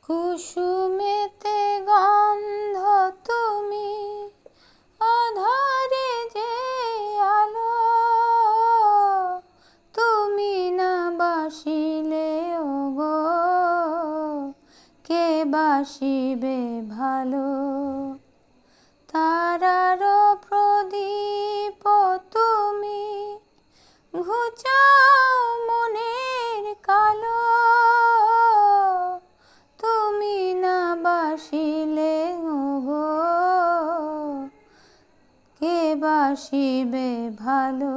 কুসুমেতে গন্ধ তুমি, আধারে যে আলো, তুমি না বাসিলে ওগো কে বাসিবে ভালো। তারার প্রদীপ তুমি, ঘুচাও মনের কালো, তুমি না বাসিলে ওগো কে বাসিবে ভালো।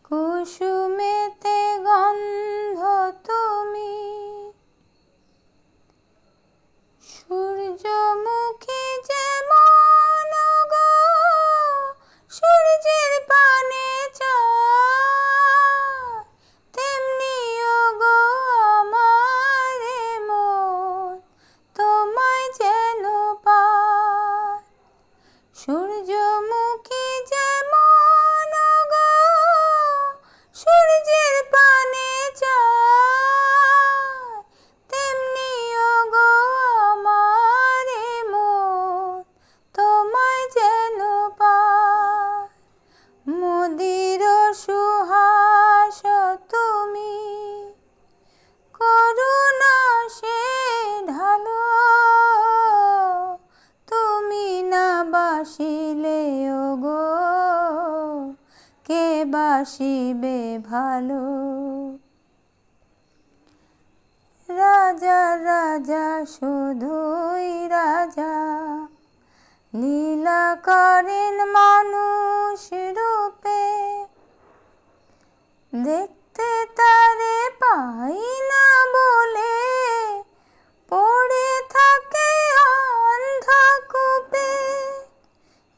কুসুমেতে গন্ধ তুমি, সূর্যমুখী যেমন গো সূর্যের পানে চায়, তেমনি ওগো আমার মন তোমায় যেন পায়। সূর্যমুখী যেমন গো সূর্যের পানে চায়, তেমনি ওগো আমার মন তোমায় যেন পায়। মদির সুহাস তুমি, করুণা সে ঢালো, তুমি না বাসিলে ওগো কে বাসিবে ভালো। রাজা রাজা শুধুই রাজা, লীলা করেন মানুষ রূপে, দেখতে তারে পাই না বলে পড়ে থাকে অন্ধকূপে।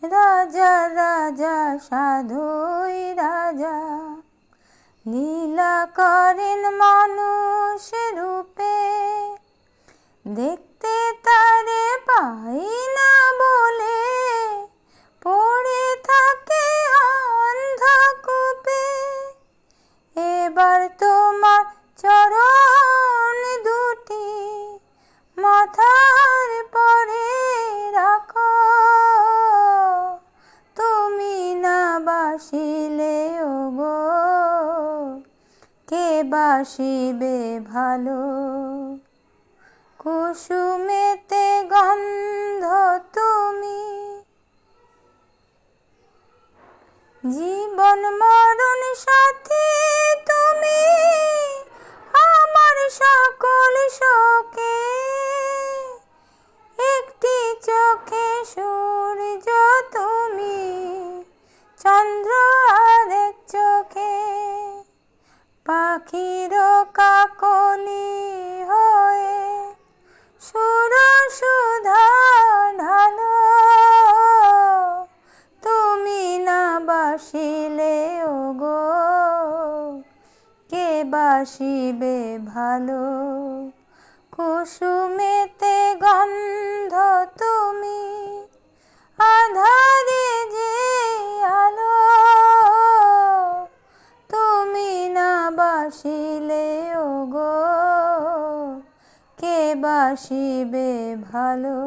রাজা রাজা সাধুই রাজা, লীলা করেন মানুষ রূপে, দেখতে তারে পাই না বলে পড়ে থাকে অন্ধকূপে। এবার তোমার চরণ দুটি মাথার পরে রাখো, তুমি না বাসিলে ওগো কে বাসিবে ভালো। কুসুমেতে গন্ধ তুমি, জীবন মরণ সাথী তুমি, আমার সকল শোকে। একটি চোখে সূর্য তুমি, চন্দ্র আরেক চোখে, পাখির কাকলি হয়ে সুর সুধা ঢালো, তুমি না বাসিলে ওগো কে বাসিবে ভালো। কুসুমেতে গন্ধ তুমি, আধারে যে আলো, তুমি না বাসিলে ওগো কে বাসিবে ভালো।